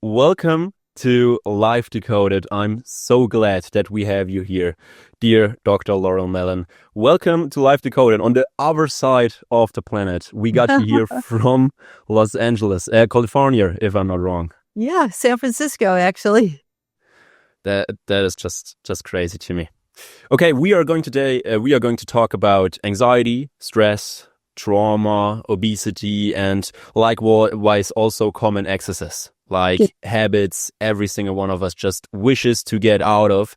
welcome to Live Decoded. I'm so glad that we have you here, dear Dr. Laurel Mellin. Welcome to Live Decoded. On the other side of the planet, we got you here from Los Angeles, California, if I'm not wrong. Yeah, San Francisco, actually. That is just crazy to me. Okay, we are going to talk about anxiety, stress, trauma, obesity, and likewise also common excesses like habits every single one of us just wishes to get out of.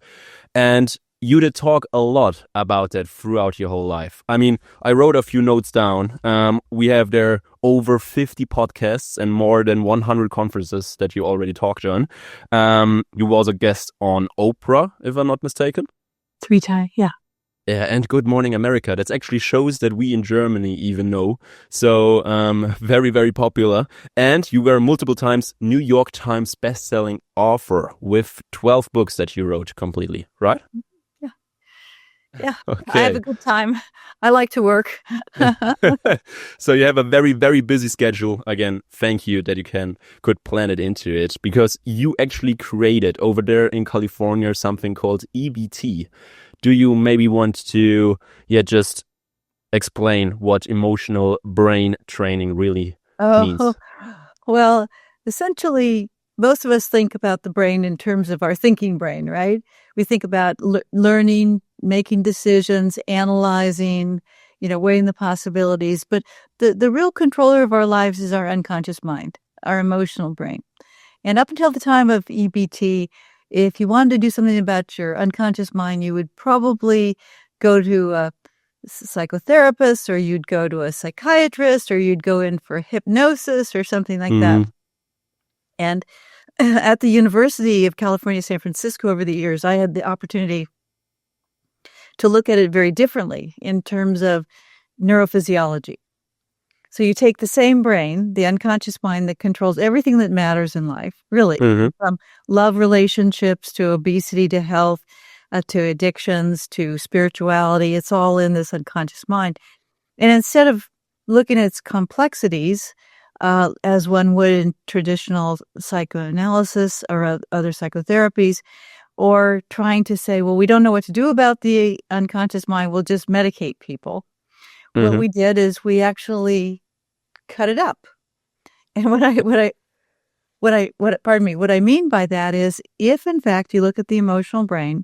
And you did talk a lot about that throughout your whole life. I mean, I wrote a few notes down. We have there over 50 podcasts and more than 100 conferences that you already talked on. You was a guest on Oprah, if I'm not mistaken. 3 times, yeah. Yeah, and Good Morning America. That actually shows that we in Germany even know. So very, very popular. And you were multiple times New York Times best-selling author with 12 books that you wrote completely, right? Yeah. Okay. I have a good time. I like to work. So you have a very, very busy schedule. Again, thank you that you could plan it into it, because you actually created over there in California something called EBT. Do you maybe want to just explain what emotional brain training really means? Well, essentially, most of us think about the brain in terms of our thinking brain, right? We think about learning, making decisions, analyzing, weighing the possibilities. But the real controller of our lives is our unconscious mind, our emotional brain. And up until the time of EBT, if you wanted to do something about your unconscious mind, you would probably go to a psychotherapist, or you'd go to a psychiatrist, or you'd go in for hypnosis or something like that. And at the University of California, San Francisco, over the years, I had the opportunity to look at it very differently in terms of neurophysiology. So you take the same brain, the unconscious mind that controls everything that matters in life, really, from love relationships to obesity to health, to addictions to spirituality. It's all in this unconscious mind. And instead of looking at its complexities, as one would in traditional psychoanalysis or other psychotherapies, or trying to say, well, we don't know what to do about the unconscious mind, we'll just medicate people. What we did is we actually cut it up. And what I mean by that is, if in fact you look at the emotional brain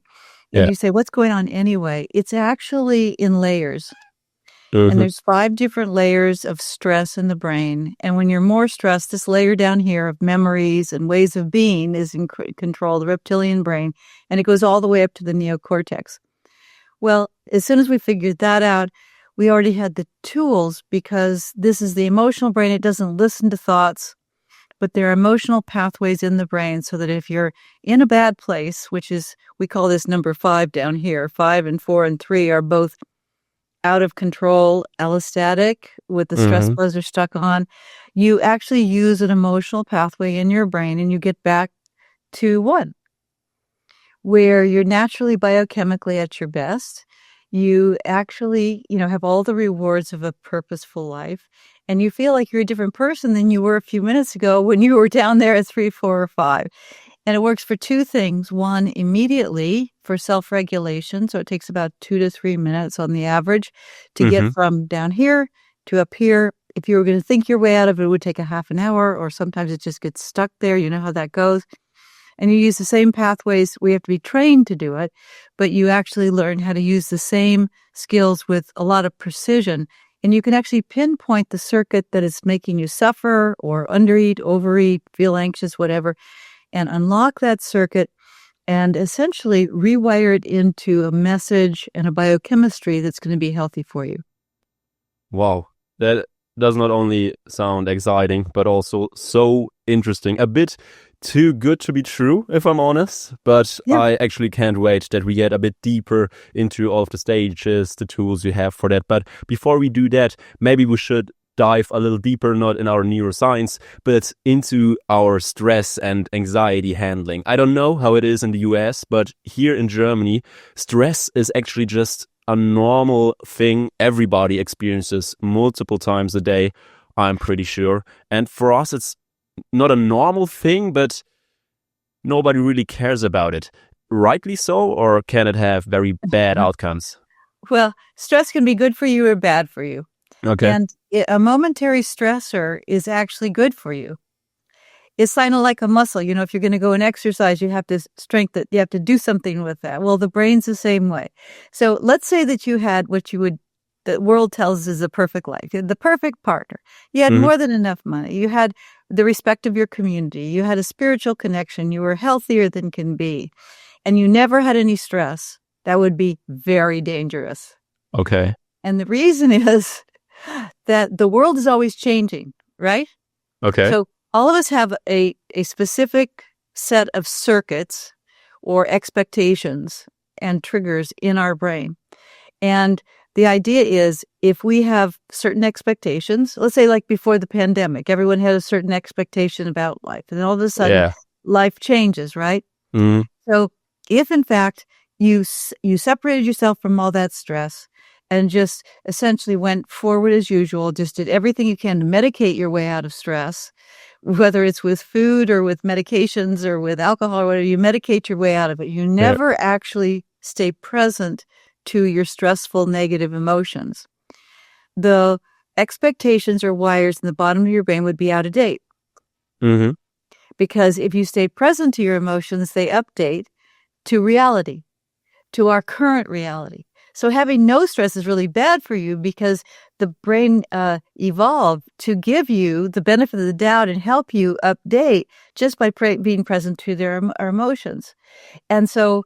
and you say, what's going on anyway? It's actually in layers. And there's 5 different layers of stress in the brain. And when you're more stressed, this layer down here of memories and ways of being is in control of the reptilian brain, and it goes all the way up to the neocortex. Well, as soon as we figured that out, we already had the tools, because this is the emotional brain. It doesn't listen to thoughts, but there are emotional pathways in the brain, so that if you're in a bad place, which is, we call this number 5 down here, 5 and 4 and 3 are both out of control, allostatic, with the stress buzzer stuck on, you actually use an emotional pathway in your brain and you get back to 1, where you're naturally biochemically at your best. You actually, have all the rewards of a purposeful life, and you feel like you're a different person than you were a few minutes ago when you were down there at 3, 4, or 5. And it works for 2 things. 1, immediately for self-regulation. So it takes about 2 to 3 minutes on the average to get from down here to up here. If you were going to think your way out of it, it would take a half an hour, or sometimes it just gets stuck there. You know how that goes. And you use the same pathways. We have to be trained to do it, but you actually learn how to use the same skills with a lot of precision. And you can actually pinpoint the circuit that is making you suffer or undereat, overeat, feel anxious, whatever, and unlock that circuit and essentially rewire it into a message and a biochemistry that's going to be healthy for you. Wow. That does not only sound exciting, but also so interesting. A bit too good to be true, if I'm honest. But I actually can't wait that we get a bit deeper into all of the stages, the tools you have for that. But before we do that, maybe we should dive a little deeper, not in our neuroscience, but into our stress and anxiety handling. I don't know how it is in the US, but here in Germany, stress is actually just a normal thing everybody experiences multiple times a day, I'm pretty sure. And for us, it's not a normal thing, but nobody really cares about it. Rightly so, or can it have very bad outcomes? Well, stress can be good for you or bad for you. Okay. And a momentary stressor is actually good for you. It's kind of like a muscle. You know, if you're going to go and exercise, you have to strengthen, you have to do something with that. Well, the brain's the same way. So let's say that you had the world tells us is the perfect life, the perfect partner. You had more than enough money. You had the respect of your community. You had a spiritual connection. You were healthier than can be. And you never had any stress. That would be very dangerous. Okay. And the reason is that the world is always changing, right? Okay. So all of us have a specific set of circuits or expectations and triggers in our brain. And the idea is if we have certain expectations, let's say like before the pandemic, everyone had a certain expectation about life. And then all of a sudden, life changes, right? Mm-hmm. So if in fact you separated yourself from all that stress and just essentially went forward as usual, just did everything you can to medicate your way out of stress, whether it's with food or with medications or with alcohol or whatever, you medicate your way out of it. You never actually stay present to your stressful negative emotions. The expectations or wires in the bottom of your brain would be out of date. Mm-hmm. Because if you stay present to your emotions, they update to reality, to our current reality. So having no stress is really bad for you because the brain evolved to give you the benefit of the doubt and help you update just by being present to our emotions. And so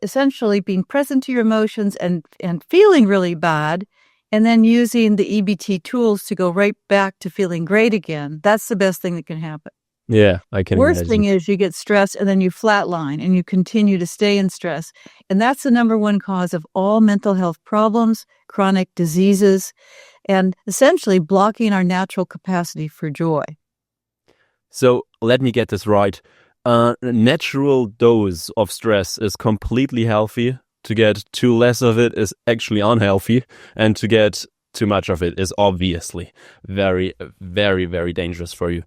essentially being present to your emotions and feeling really bad and then using the EBT tools to go right back to feeling great again, that's the best thing that can happen. Yeah, I can Worst imagine. thing is you get stressed and then you flatline and you continue to stay in stress. And that's the number one cause of all mental health problems, chronic diseases, and essentially blocking our natural capacity for joy. So let me get this right. A natural dose of stress is completely healthy. To get too less of it is actually unhealthy. And to get too much of it is obviously very, very, very dangerous for you.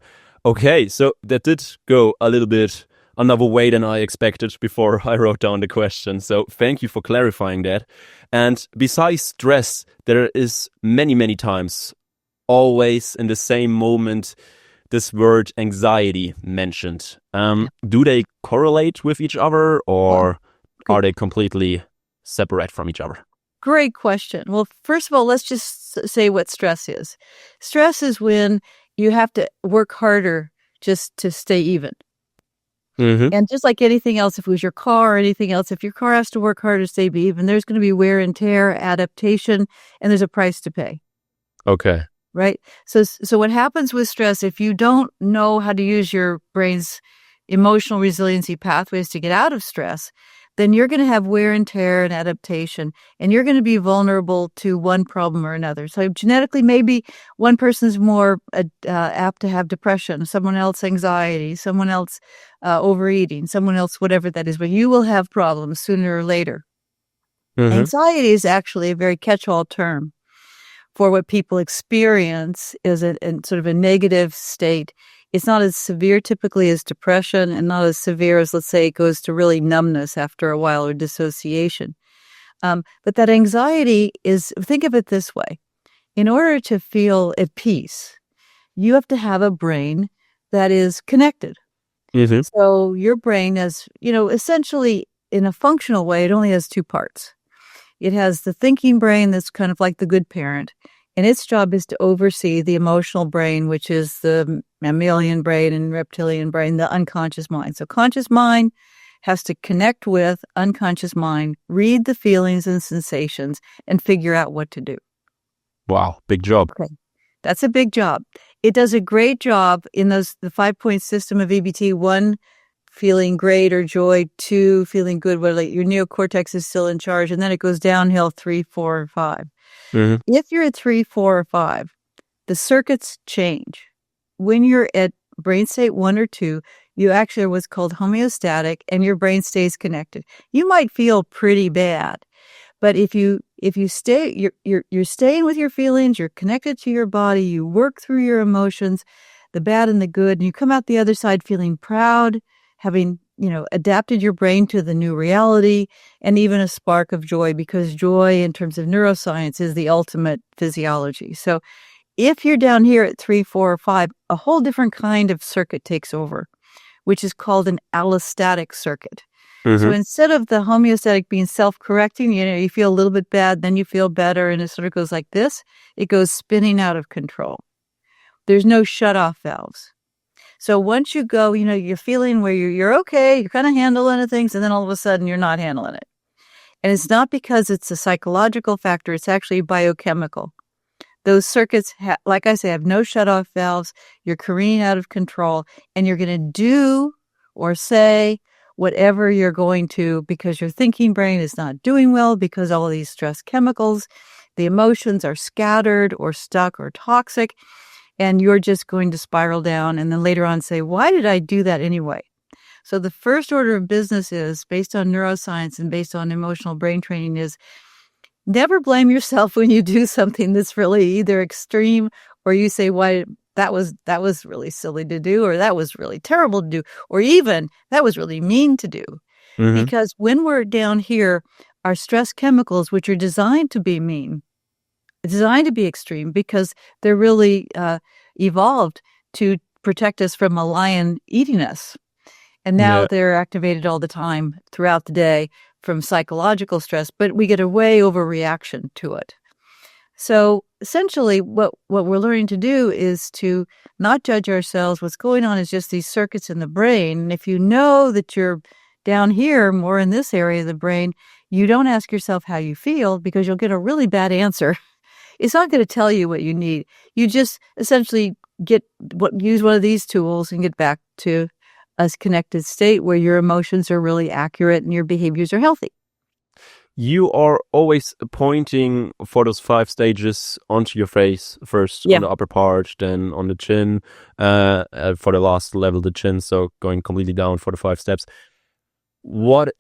Okay, so that did go a little bit another way than I expected before I wrote down the question. So thank you for clarifying that. And besides stress, there is many, many times, always in the same moment, this word anxiety mentioned. Do they correlate with each other or are they completely separate from each other? Great question. Well, first of all, let's just say what stress is. Stress is when you have to work harder just to stay even. Mm-hmm. And just like anything else, if it was your car or anything else, if your car has to work harder to stay even, there's going to be wear and tear, adaptation, and there's a price to pay. Okay. Right? So what happens with stress, if you don't know how to use your brain's emotional resiliency pathways to get out of stress, then you're going to have wear and tear and adaptation, and you're going to be vulnerable to one problem or another. So genetically, maybe one person's more apt to have depression, someone else anxiety, someone else overeating, someone else whatever that is, but you will have problems sooner or later. Mm-hmm. Anxiety is actually a very catch-all term for what people experience is in sort of a negative state. It's not as severe typically as depression and not as severe as, let's say, it goes to really numbness after a while or dissociation. But that anxiety is, think of it this way. In order to feel at peace, you have to have a brain that is connected. Mm-hmm. So your brain is, essentially in a functional way, it only has two parts. It has the thinking brain that's kind of like the good parent. And its job is to oversee the emotional brain, which is the mammalian brain and reptilian brain, the unconscious mind. So conscious mind has to connect with unconscious mind, read the feelings and sensations, and figure out what to do. Wow, big job. Okay. That's a big job. It does a great job in the 5-point system of EBT. 1, feeling great or joy. 2, feeling good, where your neocortex is still in charge. And then it goes downhill 3, 4, 5. Mm-hmm. If you're at 3, 4, or 5, the circuits change. When you're at brain state 1 or 2, you actually are what's called homeostatic, and your brain stays connected. You might feel pretty bad, but if you stay, you're staying with your feelings. You're connected to your body. You work through your emotions. the bad and the good, and you come out the other side feeling proud, having, adapted your brain to the new reality, and even a spark of joy, because joy in terms of neuroscience is the ultimate physiology. So if you're down here at 3, 4, or 5, a whole different kind of circuit takes over, which is called an allostatic circuit. So instead of the homeostatic being self-correcting, you feel a little bit bad, then you feel better, and it sort of goes like this, it goes spinning out of control. There's no shut-off valves. So once you go, you're feeling where you're okay, you're kind of handling things, and then all of a sudden you're not handling it. And it's not because it's a psychological factor, it's actually biochemical. Those circuits, like I say, have no shut-off valves, you're careening out of control, and you're going to do or say whatever you're going to, because your thinking brain is not doing well, because all of these stress chemicals, the emotions are scattered or stuck or toxic, and you're just going to spiral down and then later on say, why did I do that anyway? So the first order of business is, based on neuroscience and based on emotional brain training, is never blame yourself when you do something that's really either extreme, or you say, why that was really silly to do, or that was really terrible to do, or even that was really mean to do. Because when we're down here, our stress chemicals, which are designed to be mean, designed to be extreme, because they're really evolved to protect us from a lion eating us. And now they're activated all the time throughout the day from psychological stress, but we get a way overreaction to it. So essentially what we're learning to do is to not judge ourselves. What's going on is just these circuits in the brain. And if you know that you're down here, more in this area of the brain, you don't ask yourself how you feel, because you'll get a really bad answer. It's not going to tell you what you need. You just essentially use one of these tools and get back to a connected state where your emotions are really accurate and your behaviors are healthy. You are always pointing for those 5 stages onto your face, first on the upper part, then on the chin, for the last level, the chin, so going completely down for the 5 steps. What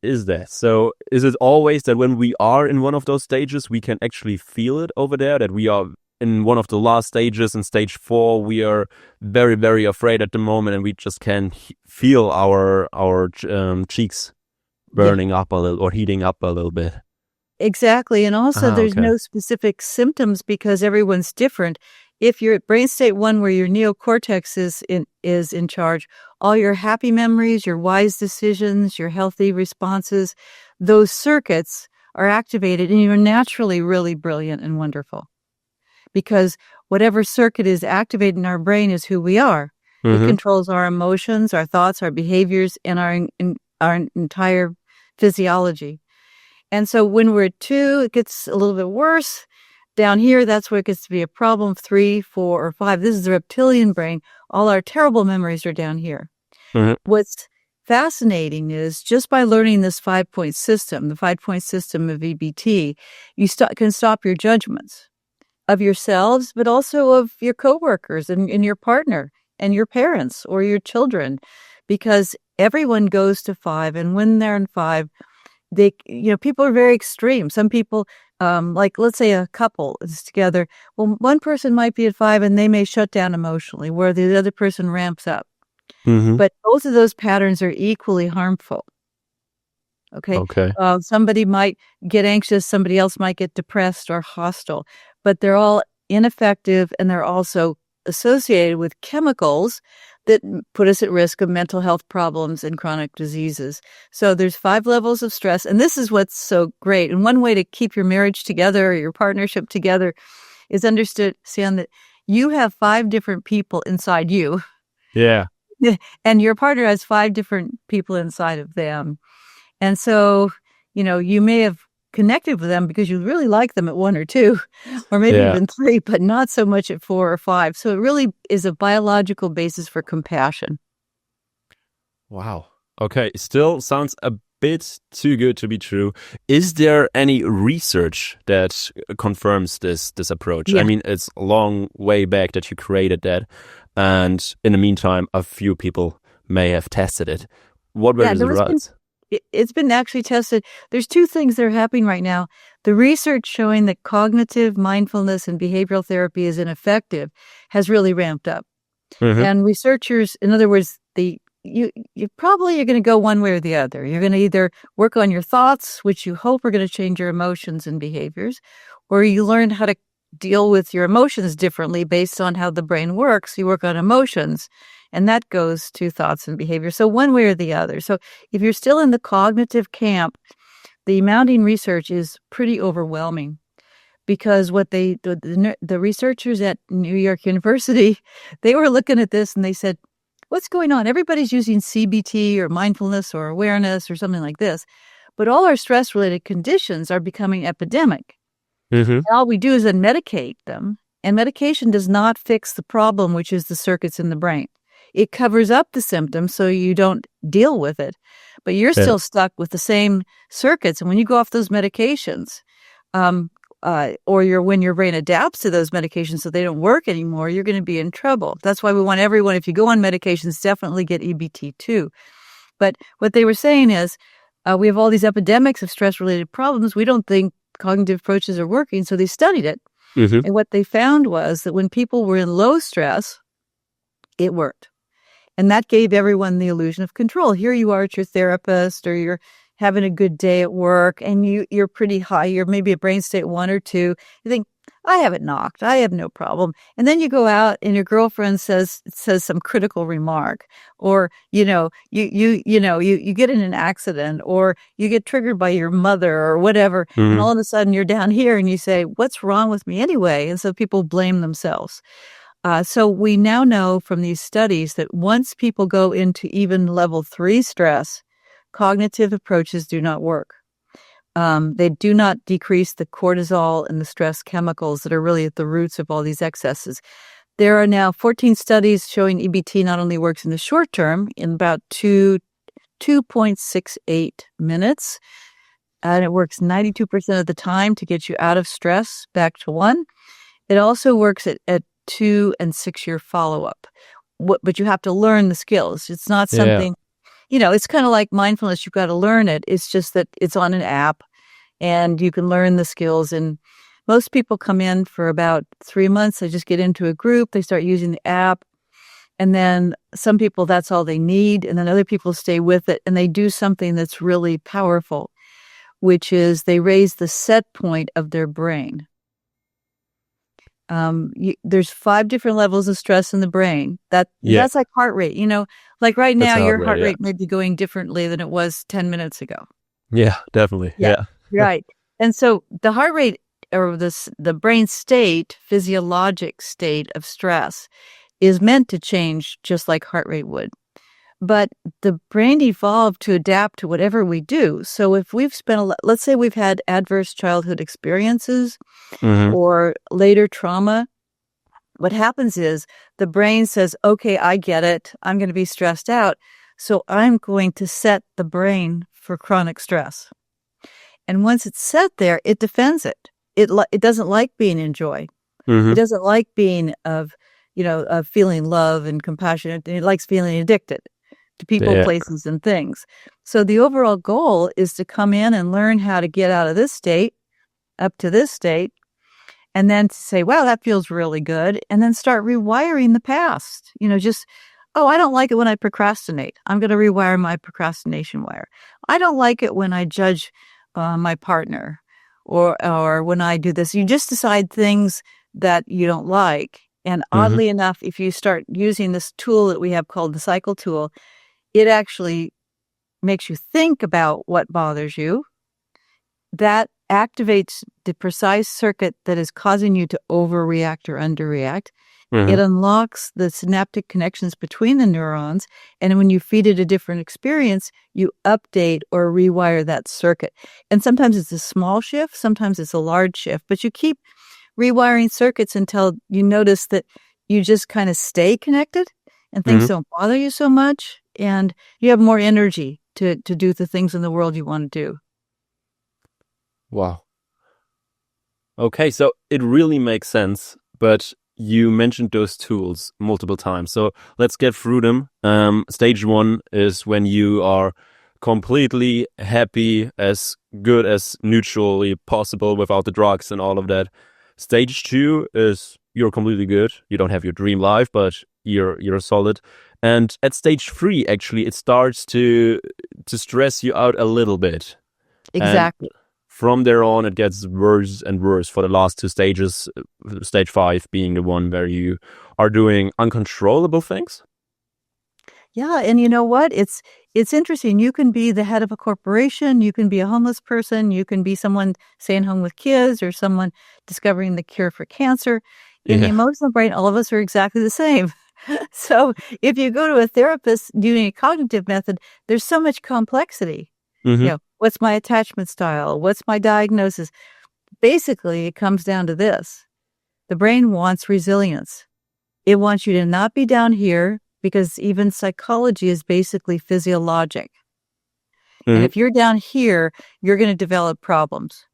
is that? So is it always that when we are in one of those stages, we can actually feel it over there, that we are in one of the last stages, in stage 4, we are very, very afraid at the moment, and we just can feel our cheeks burning up a little, or heating up a little bit? Exactly. And also there's no specific symptoms, because everyone's different. If you're at brain state 1, where your neocortex is in charge, all your happy memories, your wise decisions, your healthy responses, those circuits are activated, and you're naturally really brilliant and wonderful. Because whatever circuit is activated in our brain is who we are. It controls our emotions, our thoughts, our behaviors, and our entire physiology. And so when we're at 2, it gets a little bit worse. Down here, that's where it gets to be a problem. 3, 4, or 5. This is the reptilian brain. All our terrible memories are down here. What's fascinating is, just by learning this 5-point system, the 5-point system of EBT, you can stop your judgments of yourselves, but also of your coworkers and your partner and your parents or your children, because everyone goes to 5, and when they're in 5, people are very extreme. Some people, like let's say a couple is together. Well, one person might be at 5 and they may shut down emotionally, where the other person ramps up. But both of those patterns are equally harmful. Okay. Somebody might get anxious, somebody else might get depressed or hostile, but they're all ineffective, and they're also associated with chemicals that put us at risk of mental health problems and chronic diseases. So there's 5 levels of stress, and this is what's so great. And one way to keep your marriage together or your partnership together is understand that you have 5 different people inside you. Yeah. And your partner has 5 different people inside of them. And so, you may have connected with them because you really like them at 1 or 2, or maybe even 3, but not so much at 4 or 5. So it really is a biological basis for compassion. Wow. Okay. Still sounds a bit too good to be true. Is there any research that confirms this approach? Yeah. I mean, it's a long way back that you created that, and in the meantime, a few people may have tested it. What were the results? It's been actually tested. There's 2 things that are happening right now. The research showing that cognitive mindfulness and behavioral therapy is ineffective has really ramped up. And researchers, in other words, you probably are going to go one way or the other. You're going to either work on your thoughts, which you hope are going to change your emotions and behaviors, or you learn how to deal with your emotions differently based on how the brain works. You work on emotions, and that goes to thoughts and behavior. So one way or the other. So if you're still in the cognitive camp, the mounting research is pretty overwhelming, because what the researchers at New York University, they were looking at this and they said, what's going on? Everybody's using CBT or mindfulness or awareness or something like this, but all our stress-related conditions are becoming epidemic. All we do is then medicate them, and medication does not fix the problem, which is the circuits in the brain. It covers up the symptoms so you don't deal with it, but you're still stuck with the same circuits. And when you go off those medications, or when your brain adapts to those medications so they don't work anymore, you're going to be in trouble. That's why we want everyone, if you go on medications, definitely get EBT too. But what they were saying is, we have all these epidemics of stress-related problems. We don't think cognitive approaches are working, so they studied it. And what they found was that when people were in low stress, it worked. And that gave everyone the illusion of control. Here you are at your therapist, or you're having a good day at work, and you're pretty high. You're maybe at brain state 1 or 2. You think, I have it knocked. I have no problem. And then you go out and your girlfriend says some critical remark, or, you get in an accident, or you get triggered by your mother or whatever. And all of a sudden you're down here and you say, what's wrong with me anyway? And so people blame themselves. So we now know from these studies that once people go into even level 3 stress, cognitive approaches do not work. They do not decrease the cortisol and the stress chemicals that are really at the roots of all these excesses. There are now 14 studies showing EBT not only works in the short term, in about 2.68 minutes, and it works 92% of the time to get you out of stress back to 1. It also works at 2 and 6 year follow-up. But you have to learn the skills. It's not something... it's kind of like mindfulness. You've got to learn it. It's just that it's on an app and you can learn the skills. And most people come in for about 3 months. They just get into a group. They start using the app. And then some people, that's all they need. And then other people stay with it and they do something that's really powerful, which is they raise the set point of their brain. There's 5 different levels of stress in the brain. That's like heart rate. Like right now, your heart rate may be going differently than it was 10 minutes ago. Yeah, definitely. Yeah. Right. And so the heart rate, or the brain state, physiologic state of stress, is meant to change just like heart rate would. But the brain evolved to adapt to whatever we do. So if we've let's say we've had adverse childhood experiences or later trauma, what happens is the brain says, okay, I get it. I'm going to be stressed out. So I'm going to set the brain for chronic stress. And once it's set there, it defends it. It doesn't like being in joy. It doesn't like being of feeling love and compassion. It likes feeling addicted to people, places, and things. So the overall goal is to come in and learn how to get out of this state up to this state, and then to say, wow, that feels really good, and then start rewiring the past. I don't like it when I procrastinate. I'm going to rewire my procrastination wire. I don't like it when I judge my partner or when I do this. You just decide things that you don't like. And oddly enough, if you start using this tool that we have called the cycle tool, it actually makes you think about what bothers you. That activates the precise circuit that is causing you to overreact or underreact. It unlocks the synaptic connections between the neurons. And when you feed it a different experience, you update or rewire that circuit. And sometimes it's a small shift, sometimes it's a large shift, but you keep rewiring circuits until you notice that you just kind of stay connected and things don't bother you so much, and you have more energy to do the things in the world you want to do. Wow. Okay, so it really makes sense, but you mentioned those tools multiple times. So let's get through them. Stage 1 is when you are completely happy, as good as neutrally possible without the drugs and all of that. Stage 2 is you're completely good. You don't have your dream life, but you're solid. And at stage 3, actually, it starts to stress you out a little bit. Exactly. And from there on, it gets worse and worse for the last 2 stages. Stage 5 being the one where you are doing uncontrollable things. Yeah, and you know what? It's interesting. You can be the head of a corporation, you can be a homeless person, you can be someone staying home with kids, or someone discovering the cure for cancer. In the emotional brain, all of us are exactly the same. So if you go to a therapist doing a cognitive method, there's so much complexity. Mm-hmm. You know, what's my attachment style? What's my diagnosis? Basically, it comes down to this. The brain wants resilience. It wants you to not be down here, because even psychology is basically physiologic. Mm-hmm. And if you're down here, you're going to develop problems.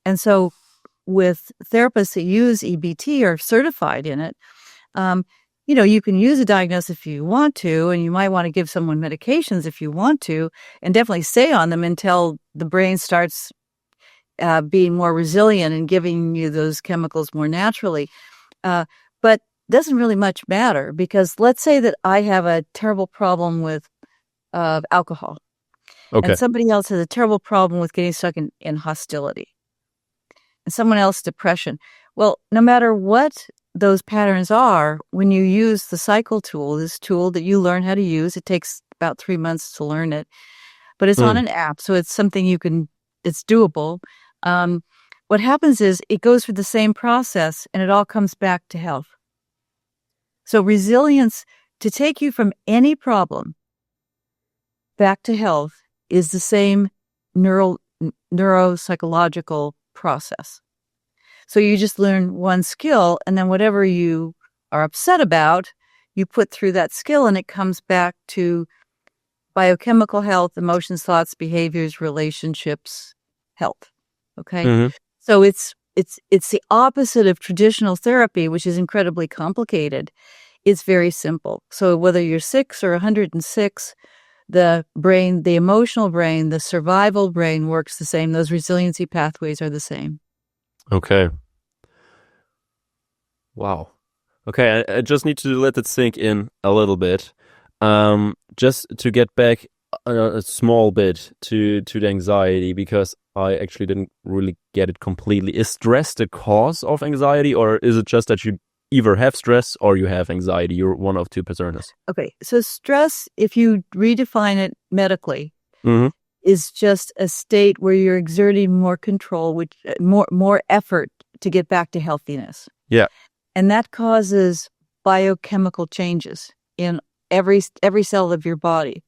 And so with therapists that use EBT or certified in it, you know, you can use a diagnosis if you want to, and you might want to give someone medications if you want to, and definitely stay on them until the brain starts being more resilient and giving you those chemicals more naturally. But doesn't really much matter, because let's say that I have a terrible problem with alcohol, and somebody else has a terrible problem with getting stuck in hostility, and someone else depression. Well, no matter what those patterns are, when you use the cycle tool, this tool that you learn how to use, it takes about 3 months to learn it, but it's on an app, so it's something it's doable. What happens is it goes through the same process, and it all comes back to health. So resilience, to take you from any problem back to health, is the same neuropsychological process. So you just learn one skill, and then whatever you are upset about, you put through that skill, and it comes back to biochemical health, emotions, thoughts, behaviors, relationships, health. Okay? Mm-hmm. So it's the opposite of traditional therapy, which is incredibly complicated. It's very simple. So whether you're 6 or 106, the brain, the emotional brain, the survival brain works the same. Those resiliency pathways are the same. Okay. Wow. Okay, I just need to let it sink in a little bit. Just to get back a small bit to the anxiety, because I actually didn't really get it completely. Is stress the cause of anxiety, or is it just that you either have stress or you have anxiety? You're one of two personas. Okay, so stress, if you redefine it medically, Mm-hmm. is just a state where you're exerting more control, which more effort to get back to healthiness. Yeah. And that causes biochemical changes in every cell of your body.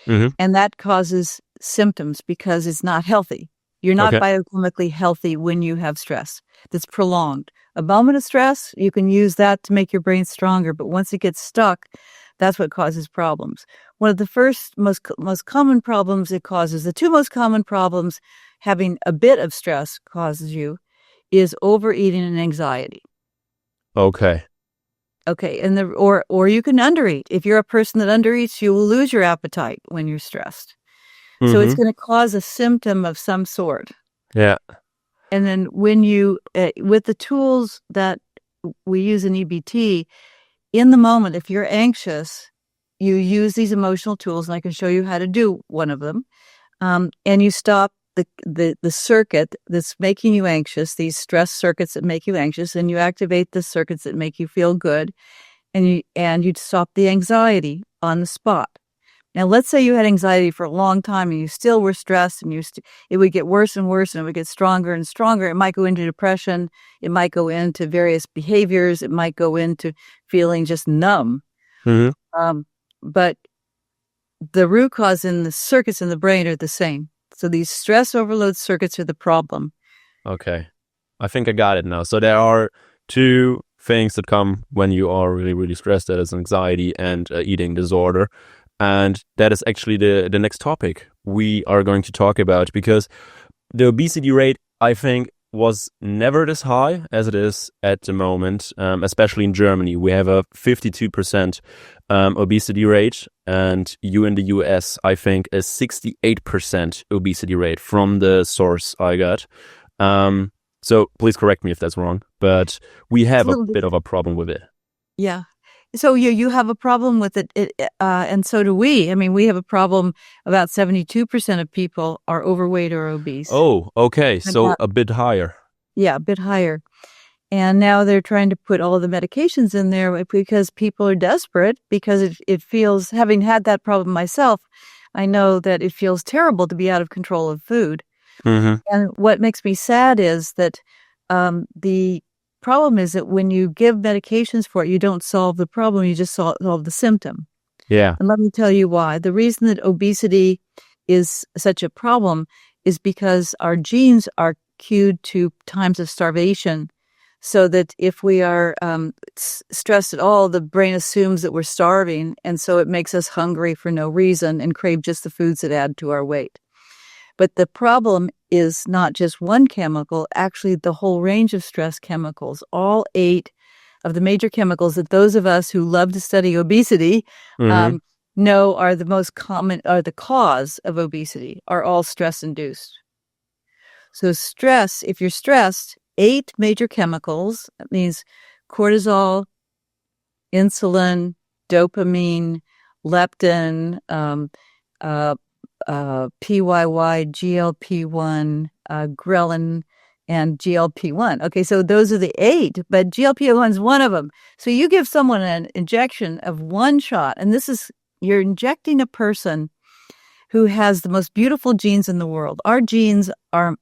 Mm-hmm. And that causes symptoms because it's not healthy. You're not biochemically healthy when you have stress that's prolonged. A moment of stress, you can use that to make your brain stronger, but once it gets stuck, that's what causes problems. One of the first most common problems it causes, the two most common problems having a bit of stress causes you, is overeating and anxiety. Okay. Okay, and or you can undereat. If you're a person that undereats, you will lose your appetite when you're stressed. Mm-hmm. So it's going to cause a symptom of some sort. Yeah. And then when you, with the tools that we use in EBT, in the moment, if you're anxious, you use these emotional tools, and I can show you how to do one of them. And you stop the circuit that's making you anxious, these stress circuits that make you anxious, and you activate the circuits that make you feel good, and you stop the anxiety on the spot. Now, let's say you had anxiety for a long time and you still were stressed, and it would get worse and worse, and it would get stronger and stronger. It might go into depression. It might go into various behaviors. It might go into feeling just numb. Mm-hmm. But the root cause in the circuits in the brain are the same. So these stress overload circuits are the problem. Okay. I think I got it now. So there are two things that come when you are really, really stressed. That is anxiety and eating disorder. And that is actually the next topic we are going to talk about, because the obesity rate, I think, was never this high as it is at the moment, especially in Germany. We have a 52% obesity rate, and you in the US, I think, a 68% obesity rate from the source I got. So please correct me if that's wrong, but we have a bit of a problem with it. Yeah. So you have a problem with it, and so do we. I mean, we have a problem. About 72% of people are overweight or obese. Oh, okay. So a bit higher. Yeah, a bit higher. And now they're trying to put all the medications in there because people are desperate, because it feels, having had that problem myself, I know that it feels terrible to be out of control of food. Mm-hmm. And what makes me sad is that the problem is that when you give medications for it, you don't solve the problem, you just solve the symptom. Yeah. And let me tell you why. The reason that obesity is such a problem is because our genes are cued to times of starvation, so that if we are stressed at all, the brain assumes that we're starving, and so it makes us hungry for no reason and crave just the foods that add to our weight. But the problem is not just one chemical, actually the whole range of stress chemicals, all 8 of the major chemicals that those of us who love to study obesity know are the most common, are the cause of obesity, are all stress-induced. So stress, if you're stressed, 8 major chemicals, that means cortisol, insulin, dopamine, leptin, PYY, GLP-1, ghrelin, and GLP-1. Okay, so those are the 8, but GLP-1 is one of them. So you give someone an injection of one shot, and you're injecting a person who has the most beautiful genes in the world. Our genes are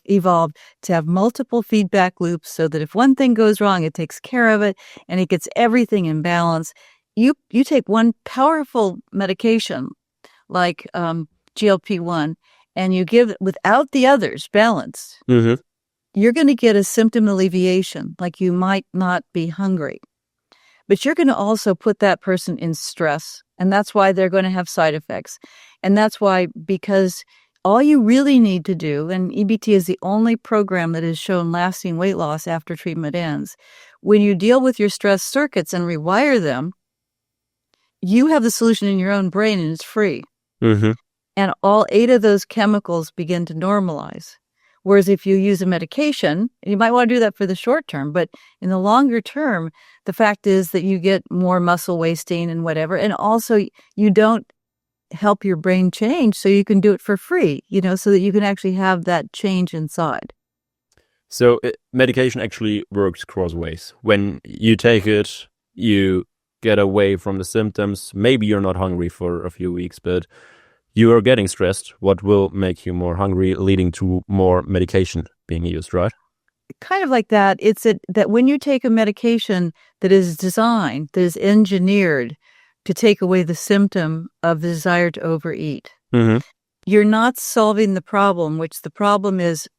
evolved to have multiple feedback loops, so that if one thing goes wrong, it takes care of it, and it gets everything in balance. You take one powerful medication like GLP-1, and you give it without the others balanced, you're going to get a symptom alleviation, like you might not be hungry. But you're going to also put that person in stress, and that's why they're going to have side effects. And that's why, because all you really need to do, and EBT is the only program that has shown lasting weight loss after treatment ends, when you deal with your stress circuits and rewire them, you have the solution in your own brain, and it's free. And all 8 of those chemicals begin to normalize. Whereas if you use a medication, you might want to do that for the short term, but in the longer term, the fact is that you get more muscle wasting and whatever. And also you don't help your brain change, so you can do it for free, so that you can actually have that change inside. So medication actually works crossways. When you take it, you get away from the symptoms. Maybe you're not hungry for a few weeks, but you are getting stressed, what will make you more hungry, leading to more medication being used, right? Kind of like that. It's that when you take a medication that is designed, that is engineered to take away the symptom of the desire to overeat, you're not solving the problem, which the problem is,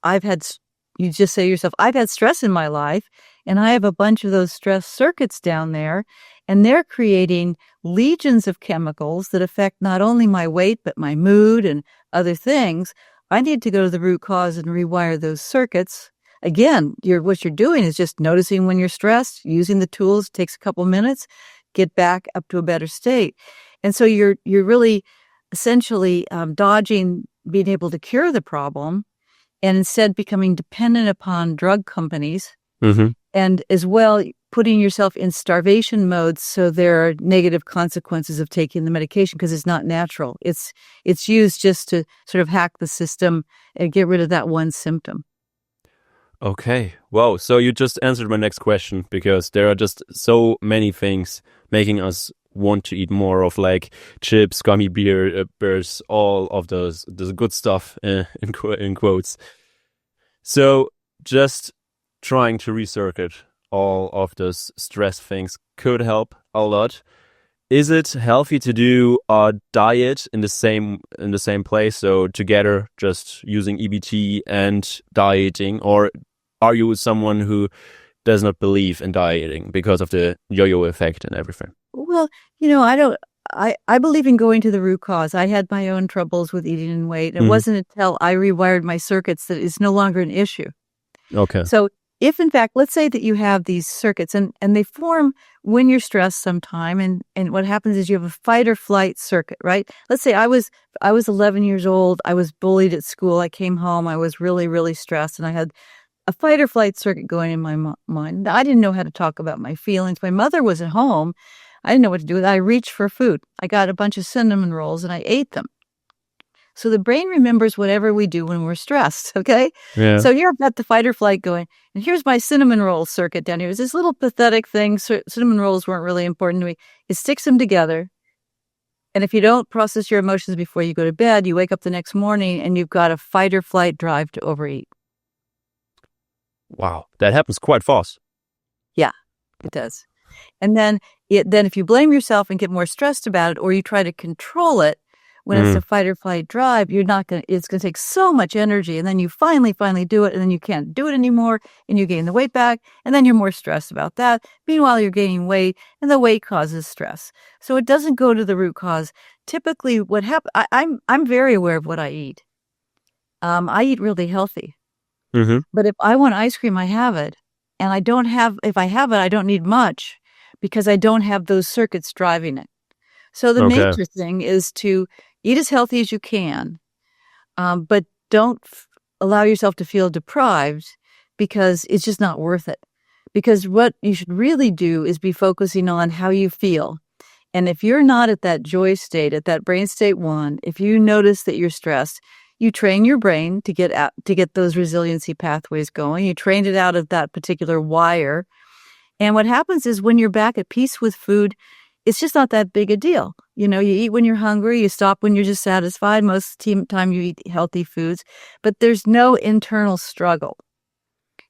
you just say to yourself, I've had stress in my life, and I have a bunch of those stress circuits down there, and they're creating legions of chemicals that affect not only my weight, but my mood and other things. I need to go to the root cause and rewire those circuits. Again, what you're doing is just noticing when you're stressed, using the tools, takes a couple minutes, get back up to a better state. And so you're really essentially dodging being able to cure the problem, and instead becoming dependent upon drug companies, and as well putting yourself in starvation mode, so there are negative consequences of taking the medication because it's not natural. It's used just to sort of hack the system and get rid of that one symptom. Okay. Wow. So you just answered my next question, because there are just so many things making us want to eat more of, like chips, gummy bears, all of those good stuff in quotes. So just trying to recircuit all of those stress things could help a lot. Is it healthy to do a diet in the same place, so together, just using EBT and dieting, or are you someone who does not believe in dieting because of the yo-yo effect and everything? Well, I believe in going to the root cause. I had my own troubles with eating and weight. It wasn't until I rewired my circuits that it's no longer an issue. Okay. So if, in fact, let's say that you have these circuits and they form when you're stressed sometime, and what happens is you have a fight or flight circuit, right? Let's say I was 11 years old. I was bullied at school. I came home. I was really, really stressed, and I had a fight or flight circuit going in my mind. I didn't know how to talk about my feelings. My mother was at home. I didn't know what to do with it. I reached for food. I got a bunch of cinnamon rolls and I ate them. So the brain remembers whatever we do when we're stressed, okay? Yeah. So you're at the fight or flight going, and here's my cinnamon roll circuit down here. It's this little pathetic thing. Cinnamon rolls weren't really important to me. It sticks them together. And if you don't process your emotions before you go to bed, you wake up the next morning and you've got a fight or flight drive to overeat. Wow, that happens quite fast. Yeah, it does. And then if you blame yourself and get more stressed about it, or you try to control it, when it's a fight or flight drive, it's going to take so much energy. And then you finally do it, and then you can't do it anymore, and you gain the weight back, and then you're more stressed about that. Meanwhile, you're gaining weight, and the weight causes stress. So it doesn't go to the root cause. Typically, what happens, I'm very aware of what I eat. I eat really healthy. Mm-hmm. But if I want ice cream, I have it. And if I have it, I don't need much because I don't have those circuits driving it. So the major thing is to eat as healthy as you can, but don't allow yourself to feel deprived because it's just not worth it. Because what you should really do is be focusing on how you feel. And if you're not at that joy state, at that brain state 1, if you notice that you're stressed, you train your brain to get those resiliency pathways going. You trained it out of that particular wire. And what happens is when you're back at peace with food, it's just not that big a deal. You eat when you're hungry, you stop when you're just satisfied. Most of the time you eat healthy foods, but there's no internal struggle.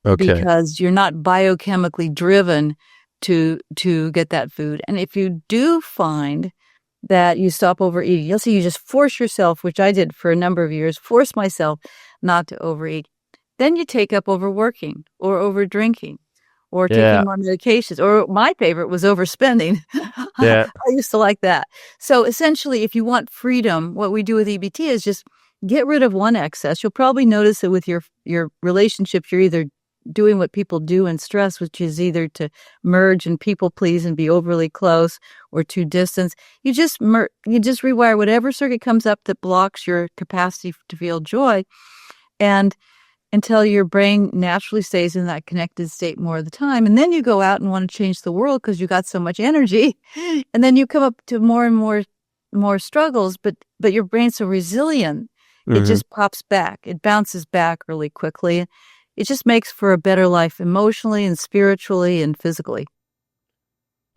Okay. Because you're not biochemically driven to get that food. And if you do find that you stop overeating, you'll see you just force yourself, which I did for a number of years, force myself not to overeat. Then you take up overworking or over drinking or taking more medications, or my favorite was overspending. Yeah. I used to like that. So essentially, if you want freedom, what we do with EBT is just get rid of one excess. You'll probably notice it with your relationships. You're either doing what people do in stress, which is either to merge and people please and be overly close, or to distance. You just rewire whatever circuit comes up that blocks your capacity to feel joy, and until your brain naturally stays in that connected state more of the time. And then you go out and want to change the world because you got so much energy. And then you come up to more and more struggles, but your brain's so resilient, it just pops back. It bounces back really quickly. It just makes for a better life emotionally and spiritually and physically.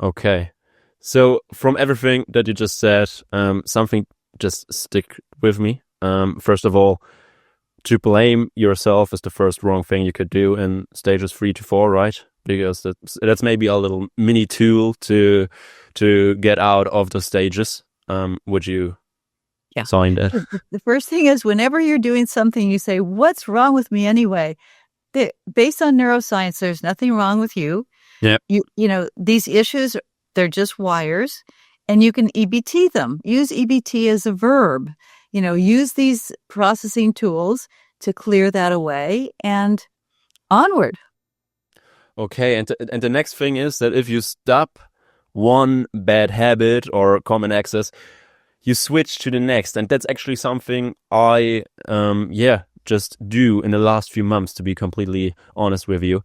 Okay. So from everything that you just said, something just stick with me. First of all, to blame yourself is the first wrong thing you could do in stages 3 to 4, right? Because that's maybe a little mini tool to get out of the stages. Would you sign that? The first thing is, whenever you're doing something, you say, "What's wrong with me anyway?" Based on neuroscience, there's nothing wrong with you. Yeah. These issues, they're just wires, and you can EBT them. Use EBT as a verb. Use these processing tools to clear that away and onward. Okay, and the next thing is that if you stop one bad habit or common excess, you switch to the next, and that's actually something I just do in the last few months, to be completely honest with you.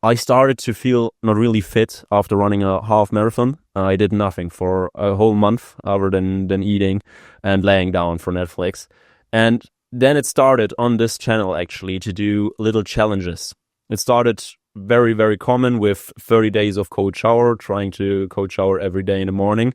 I started to feel not really fit after running a half marathon. I did nothing for a whole month other than eating and laying down for Netflix. And then it started on this channel actually to do little challenges. It started very, very common with 30 days of cold shower, trying to cold shower every day in the morning.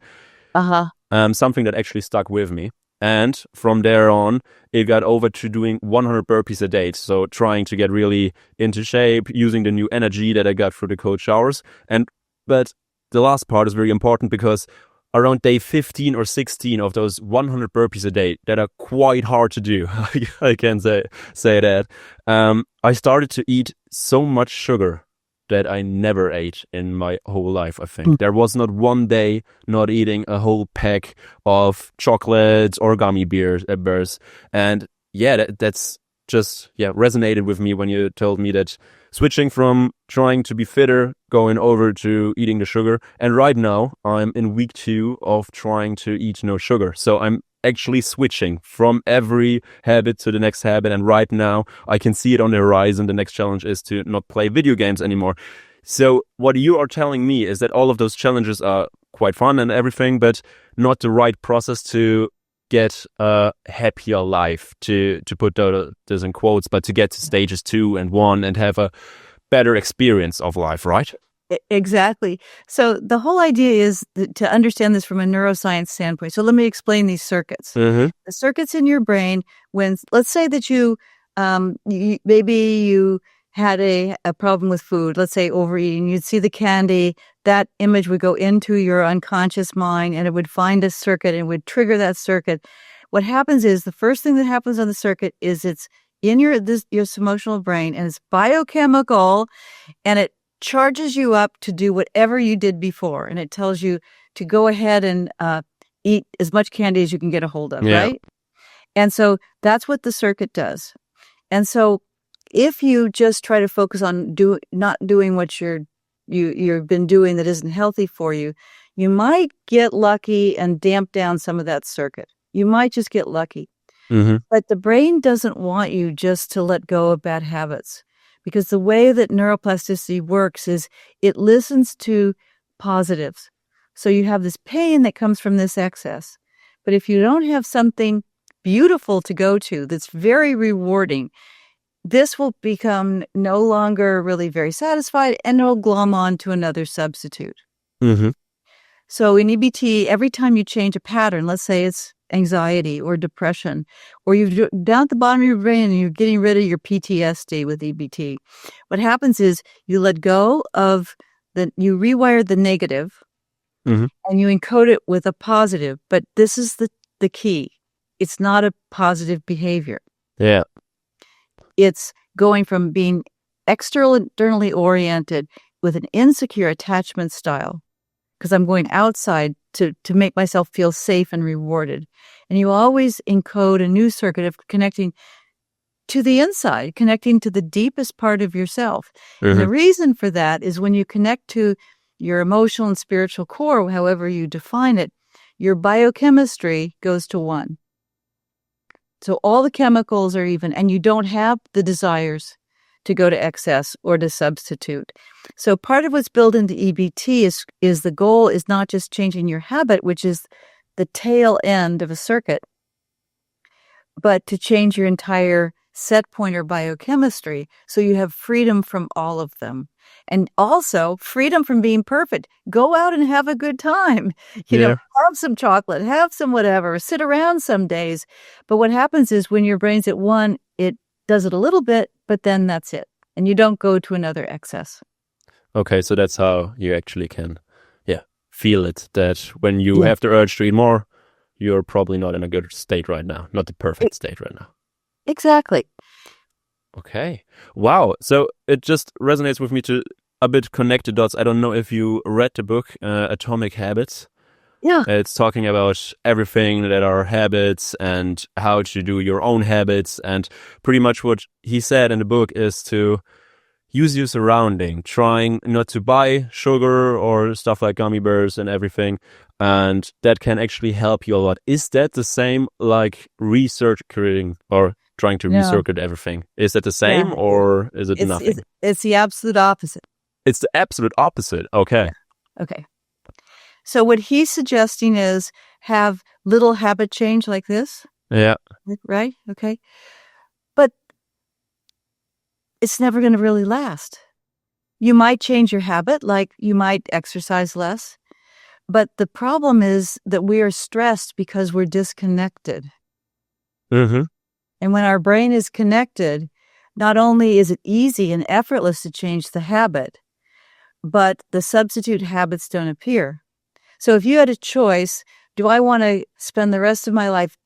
Something that actually stuck with me. And from there on, it got over to doing 100 burpees a day. So trying to get really into shape, using the new energy that I got through the cold showers. But the last part is very important because around day 15 or 16 of those 100 burpees a day that are quite hard to do, I can say that, I started to eat so much sugar that I never ate in my whole life, I think. There was not one day not eating a whole pack of chocolates or gummy bears. And that's just resonated with me when you told me that switching from trying to be fitter, going over to eating the sugar. And right now, I'm in week 2 of trying to eat no sugar. So I'm actually switching from every habit to the next habit. And right now I can see it on the horizon. The next challenge is to not play video games anymore. So what you are telling me is that all of those challenges are quite fun and everything, but not the right process to get a happier life, to put this in quotes, but to get to stages 2 and 1 and have a better experience of life, right? Exactly. So the whole idea is to understand this from a neuroscience standpoint. So let me explain these circuits. The circuits in your brain, when, let's say that you maybe you had a problem with food, let's say overeating, you'd see the candy, that image would go into your unconscious mind and it would find a circuit and would trigger that circuit. What happens is the first thing that happens on the circuit is it's in your emotional brain and it's biochemical and it charges you up to do whatever you did before. And it tells you to go ahead and eat as much candy as you can get a hold of, right? And so that's what the circuit does. And so if you just try to focus on not doing what you've been doing that isn't healthy for you, you might get lucky and damp down some of that circuit. You might just get lucky. But the brain doesn't want you just to let go of bad habits, because the way that neuroplasticity works is it listens to positives. So you have this pain that comes from this excess. But if you don't have something beautiful to go to that's very rewarding, this will become no longer really very satisfied and it'll glom on to another substitute. So in EBT, every time you change a pattern, let's say it's anxiety or depression, or you're down at the bottom of your brain and you're getting rid of your PTSD with EBT, what happens is you let go of you rewire the negative and you encode it with a positive. But this is the key. It's not a positive behavior. Yeah. It's going from being externally oriented with an insecure attachment style, because I'm going outside to make myself feel safe and rewarded. And you always encode a new circuit of connecting to the inside, connecting to the deepest part of yourself. And the reason for that is when you connect to your emotional and spiritual core, however you define it, your biochemistry goes to 1. So all the chemicals are even, and you don't have the desires to go to excess or to substitute. So part of what's built into EBT is the goal is not just changing your habit, which is the tail end of a circuit, but to change your entire set pointer biochemistry so you have freedom from all of them. And also freedom from being perfect. Go out and have a good time. You know, have some chocolate, have some whatever, sit around some days. But what happens is when your brain's at 1, it does it a little bit, but then that's it. And you don't go to another excess. Okay, so that's how you actually can, feel it, that when you have the urge to eat more, you're probably not in a good state right now, not the perfect state right now. Exactly. Okay. Wow. So it just resonates with me to a bit connect the dots. I don't know if you read the book, Atomic Habits. Yeah. It's talking about everything that are habits and how to do your own habits. And pretty much what he said in the book is to use your surrounding, trying not to buy sugar or stuff like gummy bears and everything. And that can actually help you a lot. Is that the same like recirculating or trying to recirculate everything? Is that the same or is it nothing? It's the absolute opposite. It's the absolute opposite. Okay. Yeah. Okay. So what he's suggesting is have little habit change like this. Yeah. Right? Okay. But it's never going to really last. You might change your habit, like you might exercise less. But the problem is that we are stressed because we're disconnected. And when our brain is connected, not only is it easy and effortless to change the habit, but the substitute habits don't appear. So if you had a choice, do I want to spend the rest of my life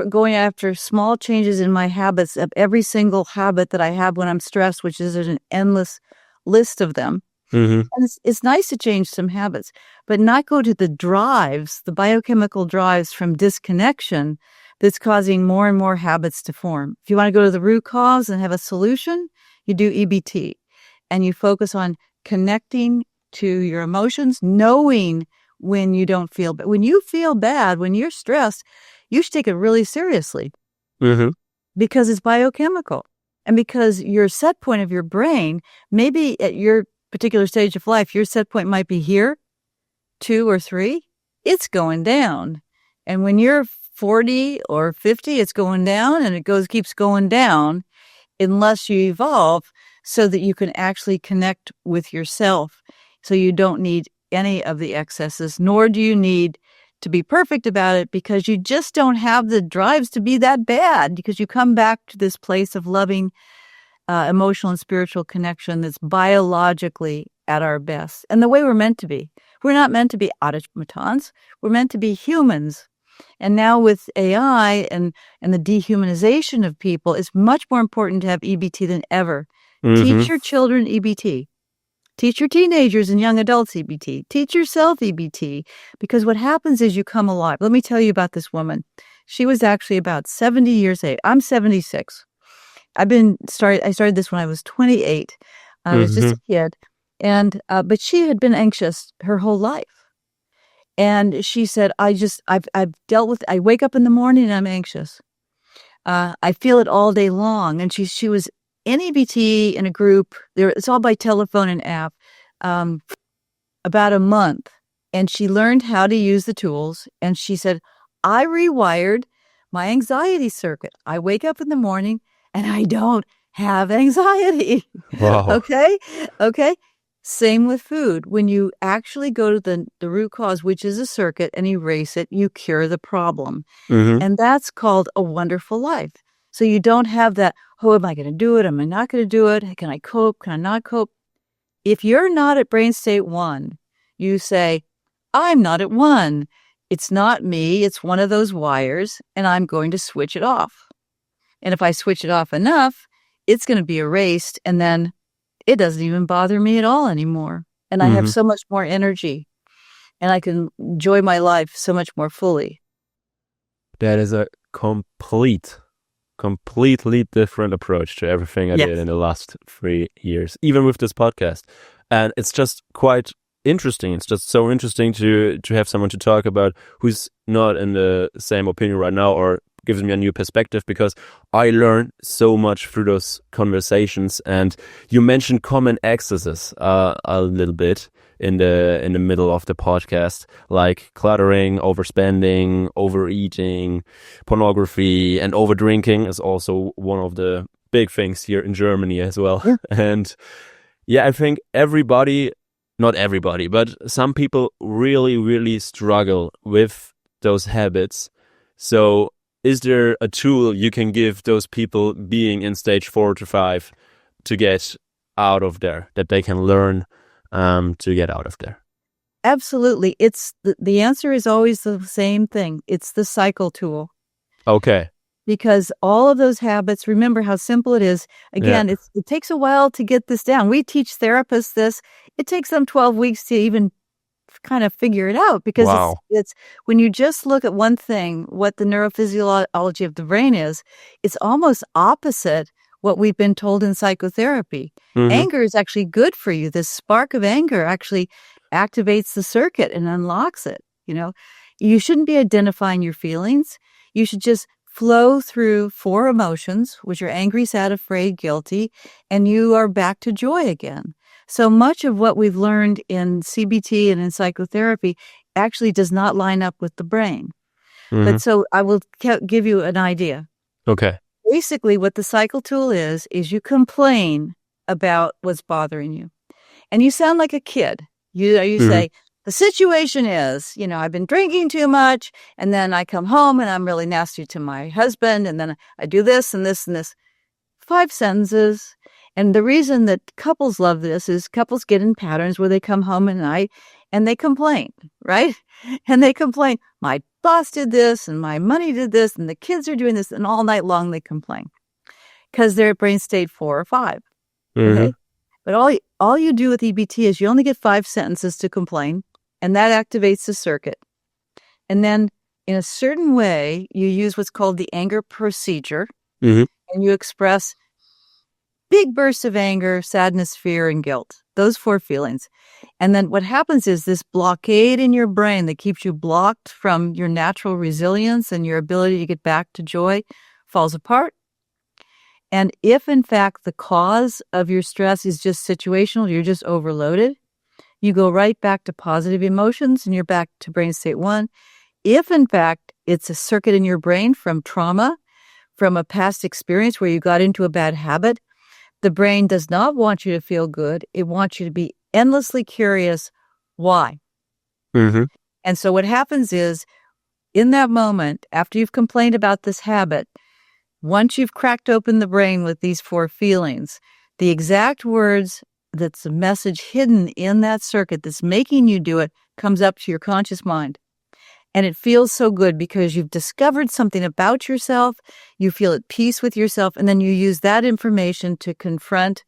going after small changes in my habits of every single habit that I have when I'm stressed, which is an endless list of them? And it's nice to change some habits, but not go to the drives, the biochemical drives from disconnection that's causing more and more habits to form. If you want to go to the root cause and have a solution, you do EBT and you focus on connecting to your emotions, knowing when you don't feel bad. When you feel bad, when you're stressed, you should take it really seriously Mm-hmm. because it's biochemical. And because your set point of your brain, maybe at your particular stage of life, your set point might be here, 2 or 3, it's going down. And when you're 40 or 50, it's going down, and it keeps going down unless you evolve so that you can actually connect with yourself. So you don't need any of the excesses, nor do you need to be perfect about it, because you just don't have the drives to be that bad, because you come back to this place of loving emotional and spiritual connection that's biologically at our best and the way we're meant to be. We're not meant to be automatons. We're meant to be humans. And now with AI and the dehumanization of people, it's much more important to have EBT than ever. Mm-hmm. Teach your children EBT. Teach your teenagers and young adults EBT. Teach yourself EBT, because what happens is you come alive. Let me tell you about this woman. She was actually about 70 years old. I'm 76. I started this when I was 28. I was just a kid. And, but she had been anxious her whole life. And she said, I've dealt with, I wake up in the morning and I'm anxious. I feel it all day long. And she was in EBT in a group there. It's all by telephone and app, about a month. And she learned how to use the tools. And she said, I rewired my anxiety circuit. I wake up in the morning and I don't have anxiety. Wow. Okay. Same with food. When you actually go to the root cause, which is a circuit, and erase it, you cure the problem. Mm-hmm. And that's called a wonderful life. So you don't have that, oh, am I going to do it? Am I not going to do it? Can I cope? Can I not cope? If you're not at brain state 1, you say, I'm not at 1. It's not me. It's one of those wires, and I'm going to switch it off. And if I switch it off enough, it's going to be erased, and then it doesn't even bother me at all anymore. And I have so much more energy, and I can enjoy my life so much more fully. That is a completely different approach to everything I did in the last 3 years, even with this podcast. And it's just quite interesting. It's just so interesting to have someone to talk about who's not in the same opinion right now, or gives me a new perspective, because I learn so much through those conversations. And you mentioned common excesses a little bit in the middle of the podcast, like cluttering, overspending, overeating, pornography, and overdrinking is also one of the big things here in Germany as well. Yeah. And I think not everybody, but some people really, really struggle with those habits. So is there a tool you can give those people being in stage 4 to 5 to get out of there, that they can learn to get out of there? Absolutely. It's the answer is always the same thing. It's the cycle tool. Okay. Because all of those habits, remember how simple it is. Again, it takes a while to get this down. We teach therapists this. It takes them 12 weeks to even kind of figure it out, because it's when you just look at one thing, what the neurophysiology of the brain is, it's almost opposite what we've been told in psychotherapy. Anger is actually good for you. This spark of anger actually activates the circuit and unlocks it. You shouldn't be identifying your feelings. You should just flow through 4 emotions, which are angry, sad, afraid, guilty, and you are back to joy again. So much of what we've learned in CBT and in psychotherapy actually does not line up with the brain. But so I will give you an idea. Okay. Basically, what the cycle tool is you complain about what's bothering you. And you sound like a kid. You say, the situation is, I've been drinking too much, and then I come home and I'm really nasty to my husband, and then I do this and this and this. 5 sentences. And the reason that couples love this is couples get in patterns where they come home at night and they complain, right? And they complain, my boss did this and my money did this and the kids are doing this, and all night long they complain because they're at brain state 4 or 5. Okay? But all you do with EBT is you only get 5 sentences to complain, and that activates the circuit. And then in a certain way, you use what's called the anger procedure, and you express big bursts of anger, sadness, fear, and guilt. Those 4 feelings. And then what happens is this blockade in your brain that keeps you blocked from your natural resilience and your ability to get back to joy falls apart. And if, in fact, the cause of your stress is just situational, you're just overloaded, you go right back to positive emotions and you're back to brain state 1. If, in fact, it's a circuit in your brain from trauma, from a past experience where you got into a bad habit, the brain does not want you to feel good. It wants you to be endlessly curious why. Mm-hmm. And so what happens is, in that moment, after you've complained about this habit, once you've cracked open the brain with these 4 feelings, the exact words that's a message hidden in that circuit that's making you do it comes up to your conscious mind. And it feels so good because you've discovered something about yourself, you feel at peace with yourself, and then you use that information to confront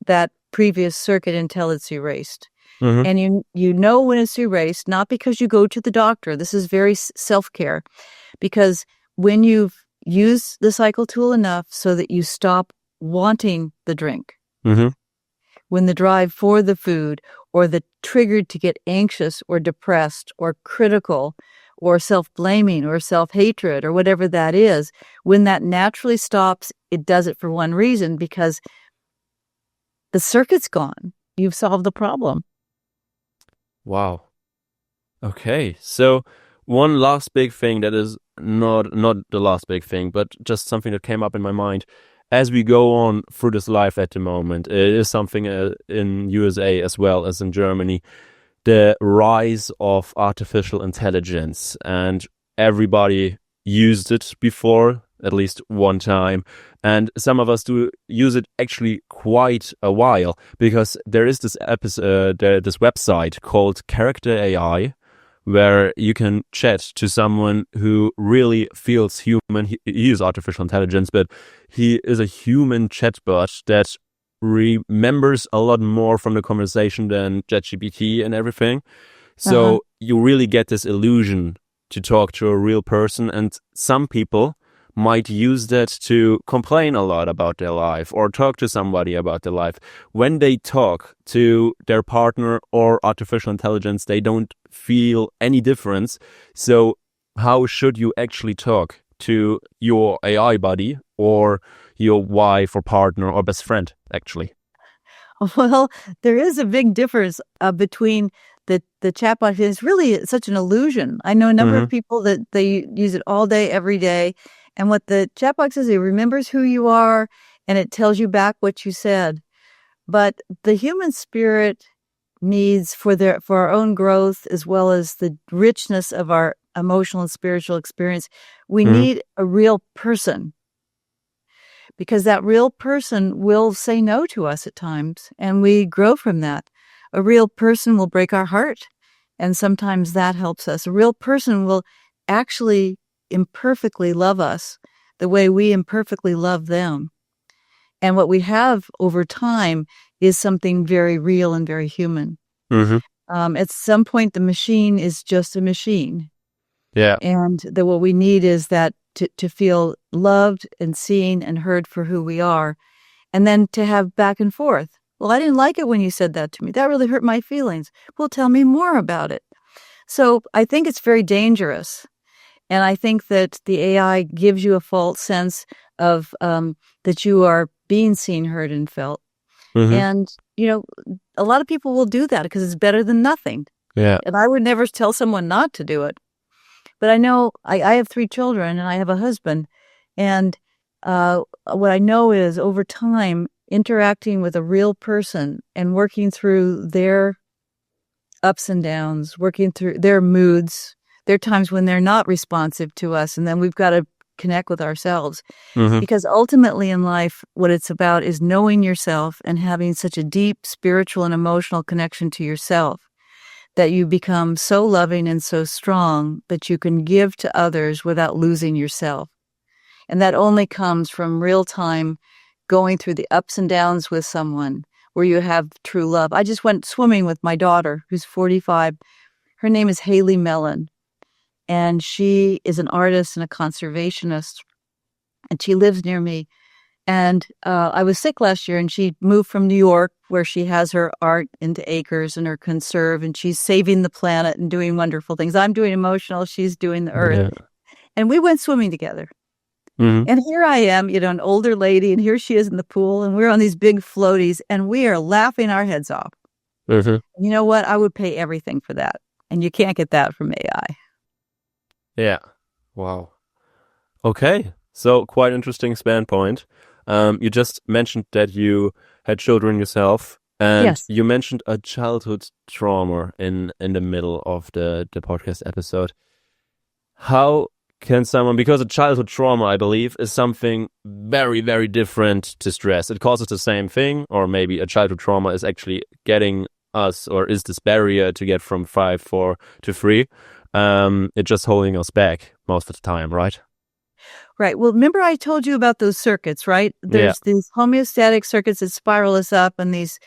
that previous circuit until it's erased. Mm-hmm. And you know when it's erased, not because you go to the doctor. This is very self-care. Because when you've used the cycle tool enough so that you stop wanting the drink, Mm-hmm. when the drive for the food or the trigger to get anxious or depressed or critical or self-blaming or self-hatred or whatever that is, when that naturally stops, it does it for one reason, because the circuit's gone. You've solved the problem. Wow. Okay. So one last big thing that is not the last big thing, but just something that came up in my mind. As we go on through this life at the moment, it is something in USA as well as in Germany, the rise of artificial intelligence, and everybody used it before, at least one time. And some of us do use it actually quite a while, because there is this this website called Character AI, where you can chat to someone who really feels human. He is artificial intelligence, but he is a human chatbot that remembers a lot more from the conversation than ChatGPT and everything. So you really get this illusion to talk to a real person, and some people might use that to complain a lot about their life or talk to somebody about their life. When they talk to their partner or artificial intelligence, they don't feel any difference. So how should you actually talk to your AI buddy or your wife or partner or best friend, actually? Well, there is a big difference between the chatbot. It's really such an illusion. I know a number of people that they use it all day, every day. And what the chatbot says, it remembers who you are and it tells you back what you said. But the human spirit needs, for our own growth, as well as the richness of our emotional and spiritual experience, we need a real person. Because that real person will say no to us at times, and we grow from that. A real person will break our heart, and sometimes that helps us. A real person will actually imperfectly love us the way we imperfectly love them. And what we have over time is something very real and very human. At some point, the machine is just a machine. Yeah. And what we need is that to feel loved and seen and heard for who we are, and then to have back and forth. Well, I didn't like it when you said that to me. That really hurt my feelings. Well, tell me more about it. So I think it's very dangerous. And I think that the AI gives you a false sense of that you are being seen, heard, and felt. And, a lot of people will do that because it's better than nothing. Yeah. And I would never tell someone not to do it. But I know I have 3 children and I have a husband. And what I know is, over time, interacting with a real person and working through their ups and downs, working through their moods. There are times when they're not responsive to us, and then we've got to connect with ourselves. Because ultimately in life, what it's about is knowing yourself and having such a deep spiritual and emotional connection to yourself that you become so loving and so strong that you can give to others without losing yourself. And that only comes from real time going through the ups and downs with someone where you have true love. I just went swimming with my daughter, who's 45. Her name is Laurel Mellin, and she is an artist and a conservationist, and she lives near me. And I was sick last year, and she moved from New York, where she has her art into acres and her conserve, and she's saving the planet and doing wonderful things. I'm doing emotional, she's doing the earth. Yeah. And we went swimming together. Mm-hmm. And here I am, an older lady, and here she is in the pool, and we're on these big floaties, and we are laughing our heads off. Mm-hmm. You know what? I would pay everything for that. And you can't get that from AI. Yeah. Wow. Okay. So quite interesting standpoint. You just mentioned that you had children yourself, and Yes. you mentioned a childhood trauma in the middle of the podcast episode. How can someone, because a childhood trauma, I believe, is something very, very different to stress. It causes the same thing, or maybe a childhood trauma is actually getting us, or is this barrier to get from 5, 4 to 3. It's just holding us back most of the time, right? Right. Well, remember I told you about those circuits, right? There's these homeostatic circuits that spiral us up, and these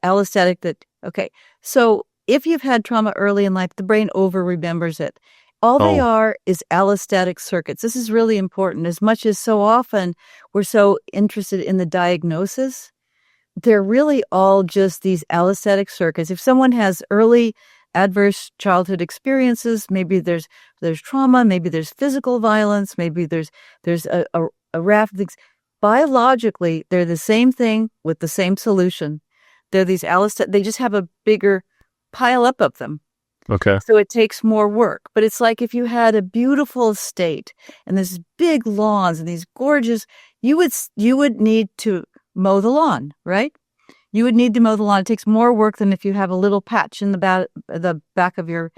allostatic that, okay. So if you've had trauma early in life, the brain over remembers it. All they are is allostatic circuits. This is really important. As much as so often we're so interested in the diagnosis, they're really all just these allostatic circuits. If someone has early adverse childhood experiences, maybe there's trauma, maybe there's physical violence, maybe there's a raft of things. Biologically, they're the same thing with the same solution. They're these allostatic, they just have a bigger pile up of them. Okay. So it takes more work. But it's like if you had a beautiful estate and there's big lawns and these gorgeous, you would need to mow the lawn, right? You would need to mow the lawn. It takes more work than if you have a little patch in the back of your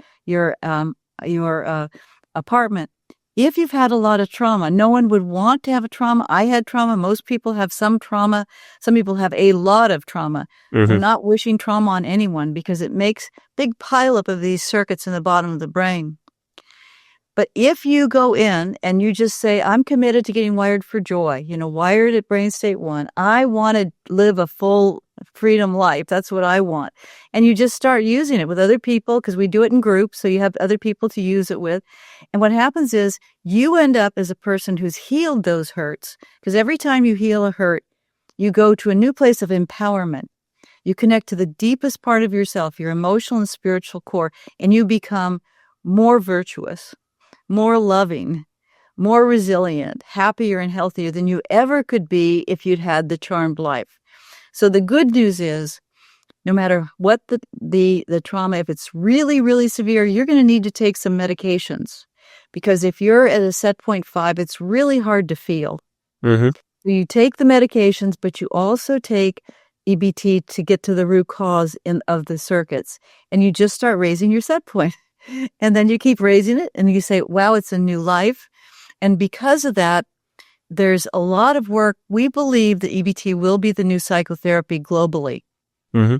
apartment. If you've had a lot of trauma, no one would want to have a trauma. I had trauma. Most people have some trauma. Some people have a lot of trauma. Mm-hmm. I'm not wishing trauma on anyone because it makes big pileup of these circuits in the bottom of the brain. But if you go in and you just say, I'm committed to getting wired for joy, wired at brain state 1, I want to live a full freedom life. That's what I want. And you just start using it with other people, because we do it in groups. So you have other people to use it with. And what happens is you end up as a person who's healed those hurts, because every time you heal a hurt, you go to a new place of empowerment. You connect to the deepest part of yourself, your emotional and spiritual core, and you become more virtuous, more loving, more resilient, happier and healthier than you ever could be if you'd had the charmed life. So the good news is, no matter what the trauma, if it's really, really severe, you're going to need to take some medications, because if you're at a set point 5, it's really hard to feel. Mm-hmm. So you take the medications, but you also take EBT to get to the root cause of the circuits, and you just start raising your set point. And then you keep raising it, and you say, wow, it's a new life. And because of that, there's a lot of work. We believe that EBT will be the new psychotherapy globally, Mm-hmm.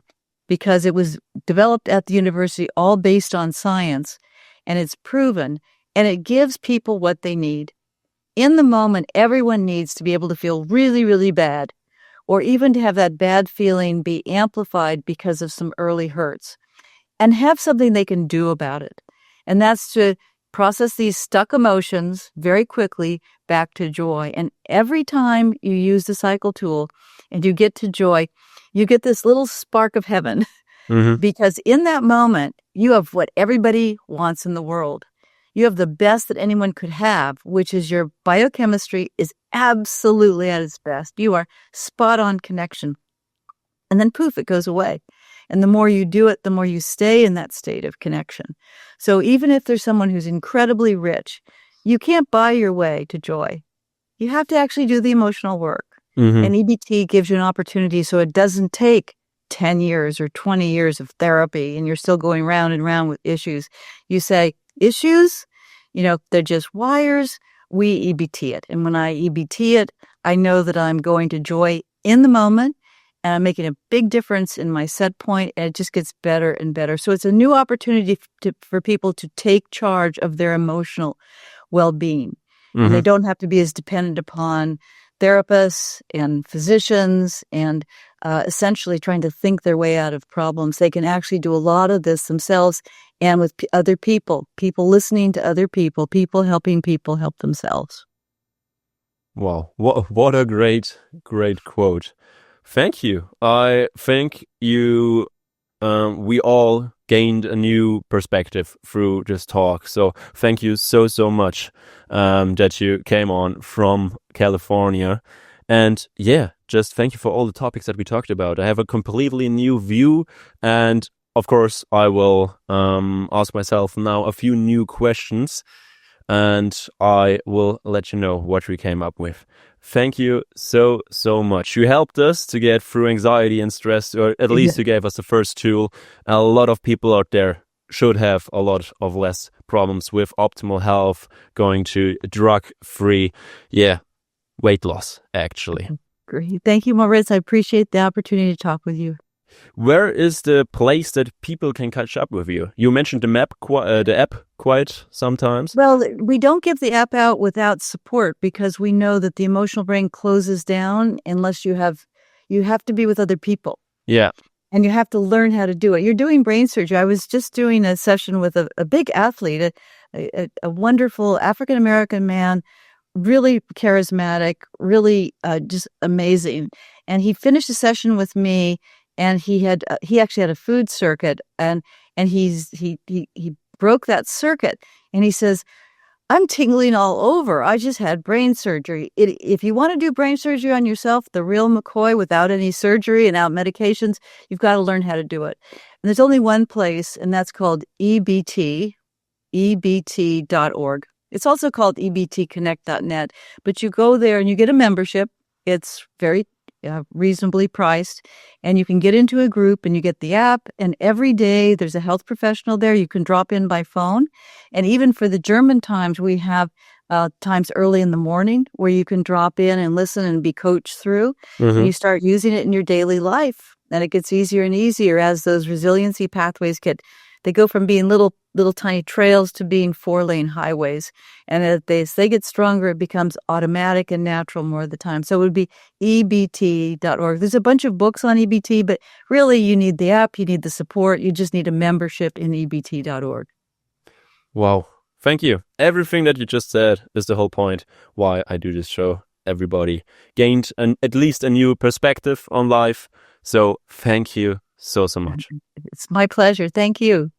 because it was developed at the university, all based on science, and it's proven, and it gives people what they need. In the moment, everyone needs to be able to feel really, really bad, or even to have that bad feeling be amplified because of some early hurts, and have something they can do about it. And that's to process these stuck emotions very quickly back to joy. And every time you use the cycle tool and you get to joy, you get this little spark of heaven. Mm-hmm. Because in that moment, you have what everybody wants in the world. You have the best that anyone could have, which is your biochemistry is absolutely at its best. You are spot on connection. And then poof, it goes away. And the more you do it, the more you stay in that state of connection. So even if there's someone who's incredibly rich, you can't buy your way to joy. You have to actually do the emotional work. Mm-hmm. And EBT gives you an opportunity, so it doesn't take 10 years or 20 years of therapy and you're still going round and round with issues. You say, issues, they're just wires. We EBT it. And when I EBT it, I know that I'm going to joy in the moment. And I'm making a big difference in my set point, and it just gets better and better. So it's a new opportunity for people to take charge of their emotional well-being. Mm-hmm. And they don't have to be as dependent upon therapists and physicians and essentially trying to think their way out of problems. They can actually do a lot of this themselves and with other people listening to other people helping people help themselves. Wow, what a great quote. Thank you. I think we all gained a new perspective through this talk. So thank you so much that you came on from California. And yeah, just thank you for all the topics that we talked about. I have a completely new view, and of course I will ask myself now a few new questions, and I will let you know what we came up with. Thank you so much. You helped us to get through anxiety and stress, or at least you gave us the first tool. A lot of people out there should have a lot of less problems with optimal health, going to drug-free, weight loss, actually. Great. Thank you, Moritz. I appreciate the opportunity to talk with you. Where is the place that people can catch up with you? You mentioned the app quite sometimes. Well, we don't give the app out without support because we know that the emotional brain closes down unless you have to be with other people. Yeah. And you have to learn how to do it. You're doing brain surgery. I was just doing a session with a big athlete, a wonderful African-American man, really charismatic, really just amazing. And he finished a session with me, and he actually had a food circuit, and he broke that circuit, and he says, "I'm tingling all over. I just had brain surgery." If you want to do brain surgery on yourself, the real McCoy, without any surgery and out medications, you've got to learn how to do it. And there's only one place, and that's called EBT, EBT.org. It's also called ebtconnect.net, but you go there and you get a membership. It's very reasonably priced, and you can get into a group and you get the app, and every day there's a health professional there. You can drop in by phone, and even for the German times, we have times early in the morning where you can drop in and listen and be coached through. Mm-hmm. And you start using it in your daily life, and it gets easier and easier as those resiliency pathways they go from being little tiny trails to being 4-lane highways. And as they get stronger, it becomes automatic and natural more of the time. So it would be EBT.org. There's a bunch of books on EBT, but really you need the app, you need the support, you just need a membership in EBT.org. Wow. Thank you. Everything that you just said is the whole point why I do this show. Everybody gained at least a new perspective on life. So thank you so much. It's my pleasure. Thank you.